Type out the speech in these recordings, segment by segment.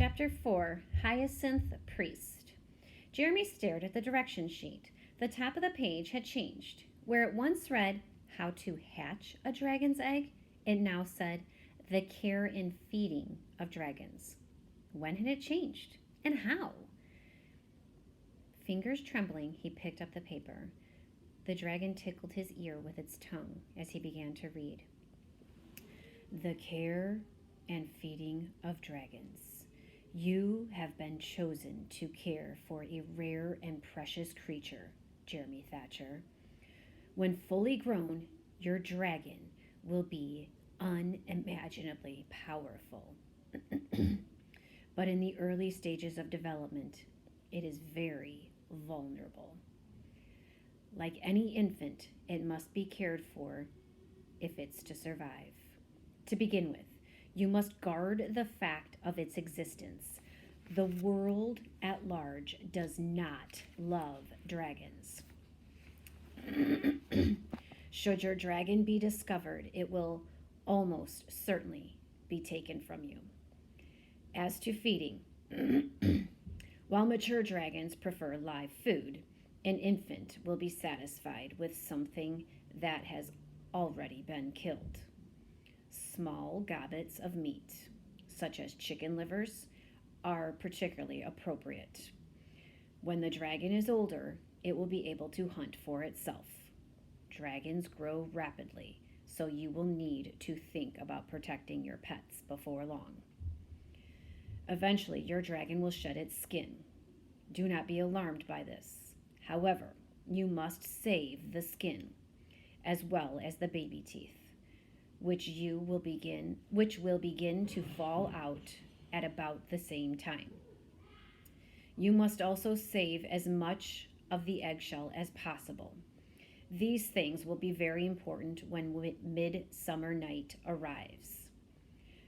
Chapter 4 Hyacinth Priest. Jeremy stared at the direction sheet. The top of the page had changed. Where it once read, How to Hatch a Dragon's Egg, it now said, The Care and Feeding of Dragons. When had it changed? And how? Fingers trembling, he picked up the paper. The dragon tickled his ear with its tongue as he began to read. The Care and Feeding of Dragons. You have been chosen to care for a rare and precious creature, Jeremy Thatcher. When fully grown, your dragon will be unimaginably powerful. But in the early stages of development, it is very vulnerable. Like any infant, it must be cared for if it's to survive. To begin with, you must guard the fact of its existence. The world at large does not love dragons. Should your dragon be discovered, it will almost certainly be taken from you. As to feeding, while mature dragons prefer live food, an infant will be satisfied with something that has already been killed. Small gobbets of meat, such as chicken livers, are particularly appropriate. When the dragon is older, it will be able to hunt for itself. Dragons grow rapidly, so you will need to think about protecting your pets before long. Eventually, your dragon will shed its skin. Do not be alarmed by this. However, you must save the skin, as well as the baby teeth, which will begin to fall out at about the same time. You must also save as much of the eggshell as possible. These things will be very important when midsummer night arrives.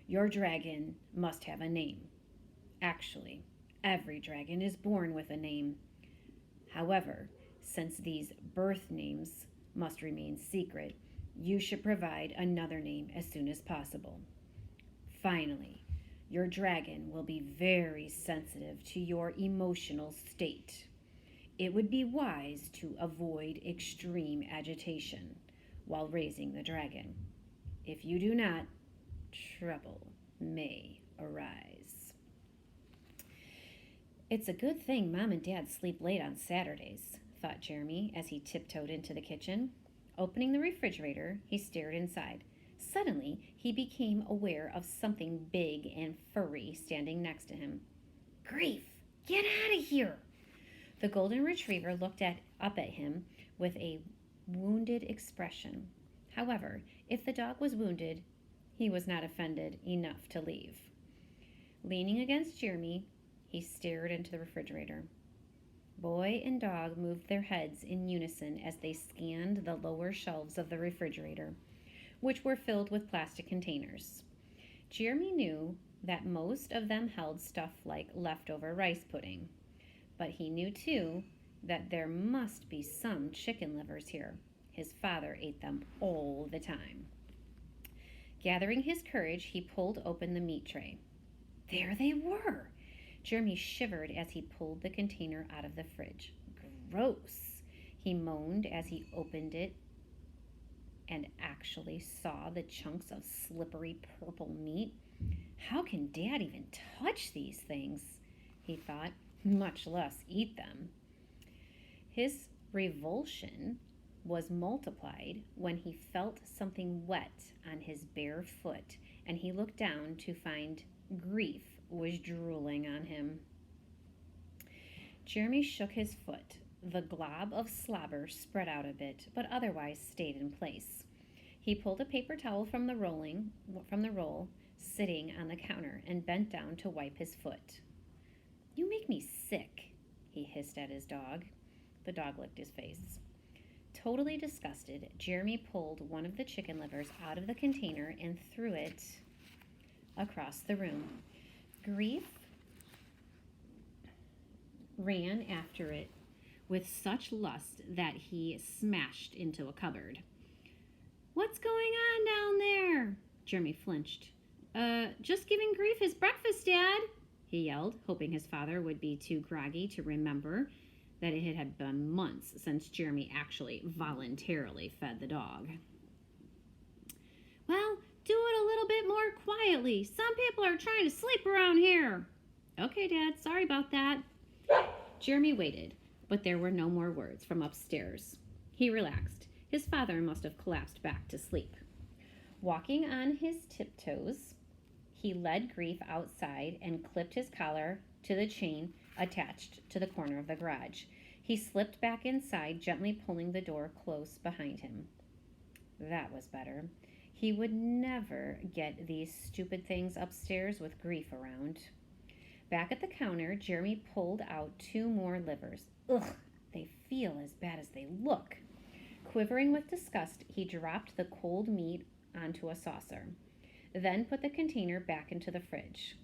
Your dragon must have a name. Actually, every dragon is born with a name. However, since these birth names must remain secret, you should provide another name as soon as possible. Finally, your dragon will be very sensitive to your emotional state. It would be wise to avoid extreme agitation while raising the dragon. If you do not, trouble may arise. It's a good thing Mom and Dad sleep late on Saturdays, thought Jeremy as he tiptoed into the kitchen. Opening the refrigerator, he stared inside. Suddenly, he became aware of something big and furry standing next to him. Grief! Get out of here! The golden retriever looked up at him with a wounded expression. However, if the dog was wounded, he was not offended enough to leave. Leaning against Jeremy, he stared into the refrigerator. Boy and dog moved their heads in unison as they scanned the lower shelves of the refrigerator, which were filled with plastic containers. Jeremy knew that most of them held stuff like leftover rice pudding, but he knew too that there must be some chicken livers here. His father ate them all the time. Gathering his courage, he pulled open the meat tray. There they were! Jeremy shivered as he pulled the container out of the fridge. Gross! He moaned as he opened it and actually saw the chunks of slippery purple meat. How can Dad even touch these things? He thought, much less eat them. His revulsion was multiplied when he felt something wet on his bare foot, and he looked down to find Grief was drooling on him. Jeremy shook his foot. The glob of slobber spread out a bit, but otherwise stayed in place. He pulled a paper towel from the roll sitting on the counter and bent down to wipe his foot. You make me sick, he hissed at his dog. The dog licked his face. Totally disgusted, Jeremy pulled one of the chicken livers out of the container and threw it across the room. Grief ran after it with such lust that he smashed into a cupboard. What's going on down there? Jeremy flinched. Just giving Grief his breakfast, Dad, he yelled, hoping his father would be too groggy to remember that it had been months since Jeremy actually voluntarily fed the dog. Well, do it a little bit more quietly. Some people are trying to sleep around here. Okay, Dad, sorry about that. Jeremy waited, but there were no more words from upstairs. He relaxed. His father must have collapsed back to sleep. Walking on his tiptoes, he led Grief outside and clipped his collar to the chain attached to the corner of the garage. He slipped back inside, gently pulling the door close behind him. That was better. He would never get these stupid things upstairs with Grief around. Back at the counter, Jeremy pulled out 2 more livers. Ugh, they feel as bad as they look. Quivering with disgust, he dropped the cold meat onto a saucer, then put the container back into the fridge.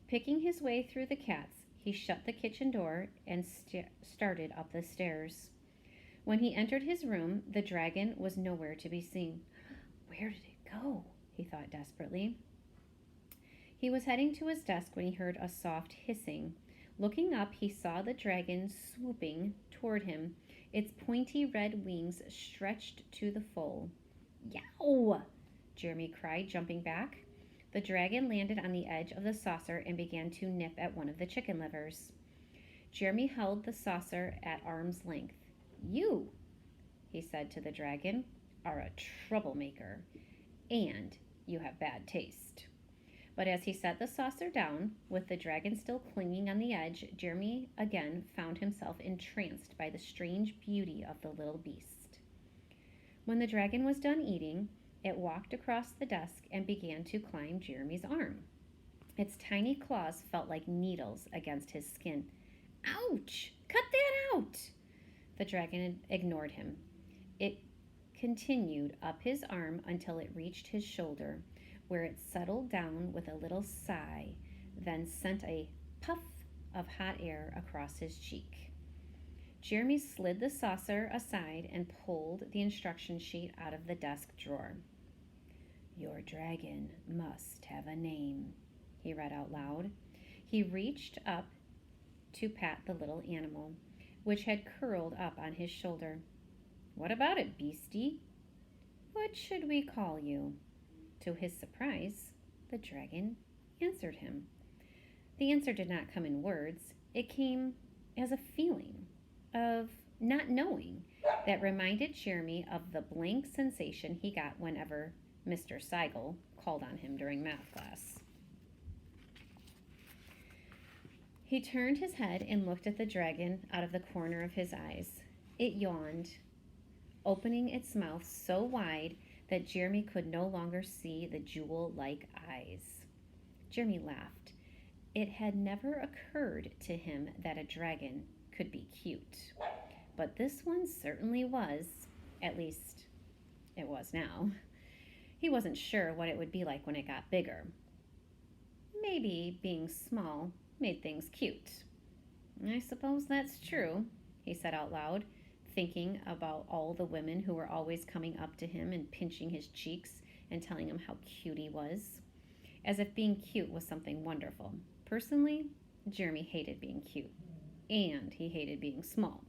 Picking his way through the cats, he shut the kitchen door and started up the stairs. When he entered his room, the dragon was nowhere to be seen. Where did it go? He thought desperately. He was heading to his desk when he heard a soft hissing. Looking up, he saw the dragon swooping toward him, its pointy red wings stretched to the full. Yow! Jeremy cried, jumping back. The dragon landed on the edge of the saucer and began to nip at one of the chicken livers. Jeremy held the saucer at arm's length. You, he said to the dragon, are a troublemaker, and you have bad taste. But as he set the saucer down, with the dragon still clinging on the edge, Jeremy again found himself entranced by the strange beauty of the little beast. When the dragon was done eating, it walked across the desk and began to climb Jeremy's arm. Its tiny claws felt like needles against his skin. Ouch! Cut that out! The dragon ignored him. It continued up his arm until it reached his shoulder, where it settled down with a little sigh, then sent a puff of hot air across his cheek. Jeremy slid the saucer aside and pulled the instruction sheet out of the desk drawer. Your dragon must have a name, he read out loud. He reached up to pat the little animal, which had curled up on his shoulder. What about it, beastie? What should we call you? To his surprise, the dragon answered him. The answer did not come in words. It came as a feeling of not knowing that reminded Jeremy of the blank sensation he got whenever Mr. Seigel called on him during math class. He turned his head and looked at the dragon out of the corner of his eyes. It yawned, opening its mouth so wide that Jeremy could no longer see the jewel-like eyes. Jeremy laughed. It had never occurred to him that a dragon could be cute, but this one certainly was. At least, it was now. He wasn't sure what it would be like when it got bigger. Maybe being small made things cute. I suppose that's true, he said out loud, thinking about all the women who were always coming up to him and pinching his cheeks and telling him how cute he was, as if being cute was something wonderful. Personally, Jeremy hated being cute, and he hated being small.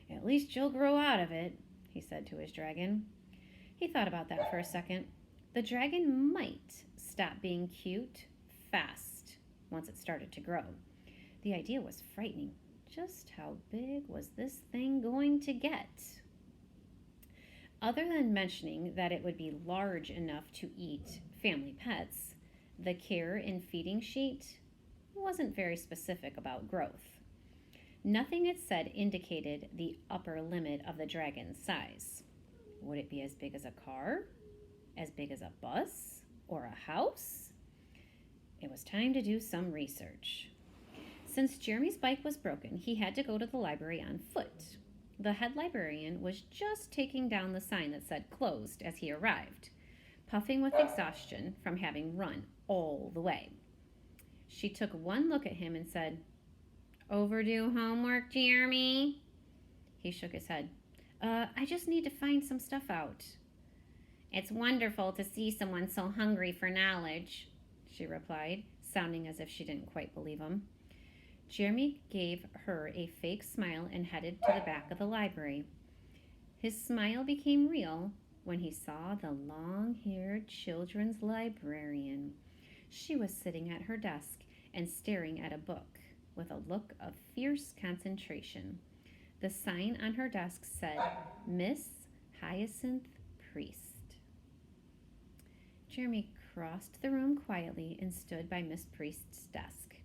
At least you'll grow out of it, he said to his dragon. He thought about that for a second. The dragon might stop being cute fast once it started to grow. The idea was frightening. Just how big was this thing going to get? Other than mentioning that it would be large enough to eat family pets, the care and feeding sheet wasn't very specific about growth. Nothing it said indicated the upper limit of the dragon's size. Would it be as big as a car? As big as a bus? Or a house? It was time to do some research. Since Jeremy's bike was broken, he had to go to the library on foot. The head librarian was just taking down the sign that said closed as he arrived, puffing with exhaustion from having run all the way. She took one look at him and said, "Overdue homework, Jeremy?" He shook his head. I just need to find some stuff out." "It's wonderful to see someone so hungry for knowledge," she replied, sounding as if she didn't quite believe him. Jeremy gave her a fake smile and headed to the back of the library. His smile became real when he saw the long-haired children's librarian. She was sitting at her desk and staring at a book with a look of fierce concentration. The sign on her desk said, Miss Hyacinth Priest. Jeremy crossed the room quietly and stood by Miss Priest's desk.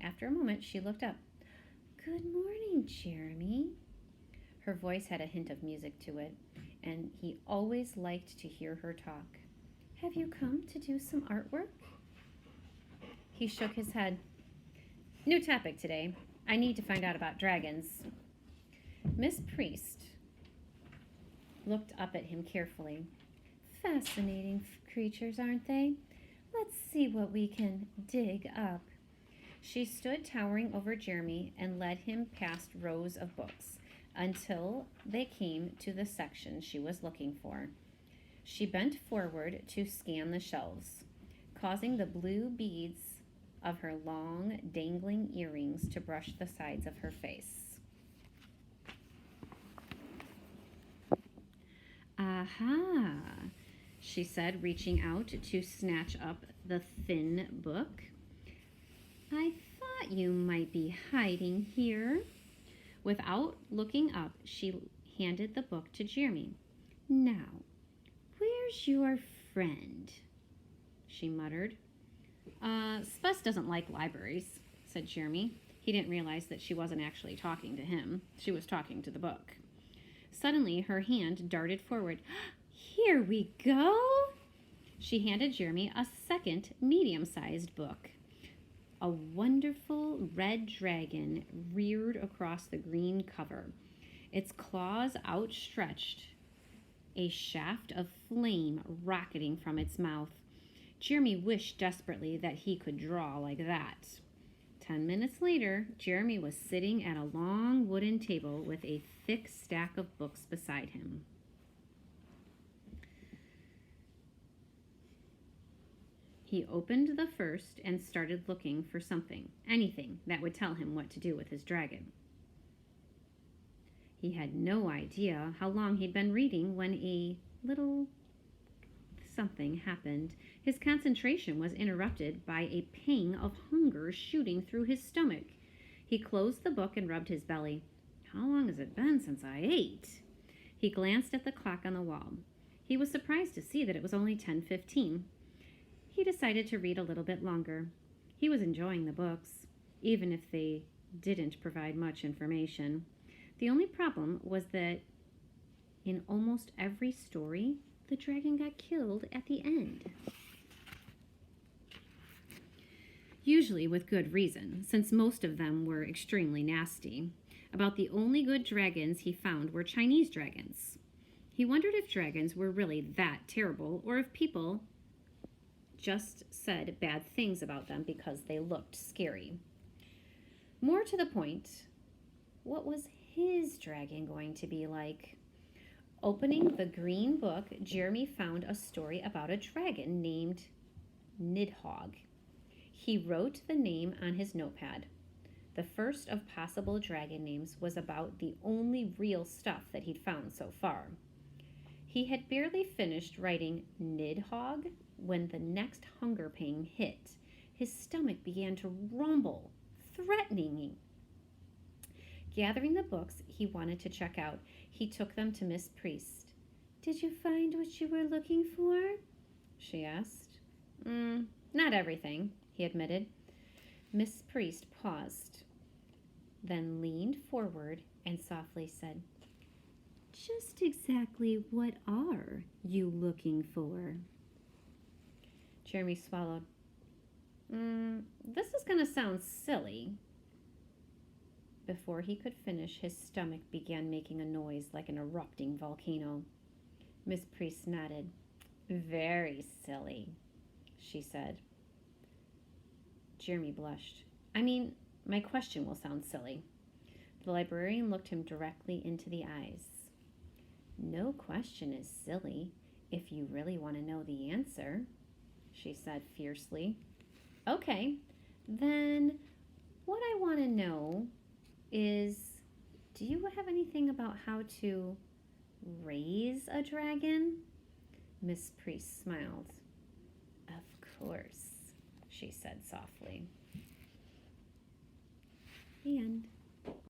After a moment, she looked up. Good morning, Jeremy. Her voice had a hint of music to it, and he always liked to hear her talk. Have you come to do some artwork? He shook his head. New topic today. I need to find out about dragons. Miss Priest looked up at him carefully. Fascinating creatures, aren't they? Let's see what we can dig up. She stood towering over Jeremy and led him past rows of books until they came to the section she was looking for. She bent forward to scan the shelves, causing the blue beads of her long, dangling earrings to brush the sides of her face. Aha, she said, reaching out to snatch up the thin book. I thought you might be hiding here. Without looking up, she handed the book to Jeremy. Now, where's your friend? She muttered. Spus doesn't like libraries, said Jeremy. He didn't realize that she wasn't actually talking to him. She was talking to the book. Suddenly, her hand darted forward. Here we go! She handed Jeremy a second medium-sized book. A wonderful red dragon reared across the green cover, its claws outstretched, a shaft of flame rocketing from its mouth. Jeremy wished desperately that he could draw like that. 10 minutes later, Jeremy was sitting at a long wooden table with a thick stack of books beside him. He opened the first and started looking for something, anything that would tell him what to do with his dragon. He had no idea how long he'd been reading when a little something happened. His concentration was interrupted by a pang of hunger shooting through his stomach. He closed the book and rubbed his belly. How long has it been since I ate? He glanced at the clock on the wall. He was surprised to see that it was only 10:15. He decided to read a little bit longer. He was enjoying the books, even if they didn't provide much information. The only problem was that in almost every story, the dragon got killed at the end. Usually with good reason, since most of them were extremely nasty. About the only good dragons he found were Chinese dragons. He wondered if dragons were really that terrible, or if people just said bad things about them because they looked scary. More to the point, what was his dragon going to be like? Opening the green book, Jeremy found a story about a dragon named Nidhogg. He wrote the name on his notepad. The first of possible dragon names was about the only real stuff that he'd found so far. He had barely finished writing Nidhogg when the next hunger pang hit. His stomach began to rumble, threatening. Gathering the books he wanted to check out, he took them to Miss Priest. Did you find what you were looking for? She asked. Not everything, he admitted. Miss Priest paused, then leaned forward and softly said, Just exactly what are you looking for? Jeremy swallowed. This is going to sound silly. Before he could finish, his stomach began making a noise like an erupting volcano. Miss Priest nodded. Very silly, she said. Jeremy blushed. I mean, my question will sound silly. The librarian looked him directly into the eyes. No question is silly if you really want to know the answer, she said fiercely. Okay, Then what I want to know is, do you have anything about how to raise a dragon? Miss Priest smiled. Of course, she said softly. The end.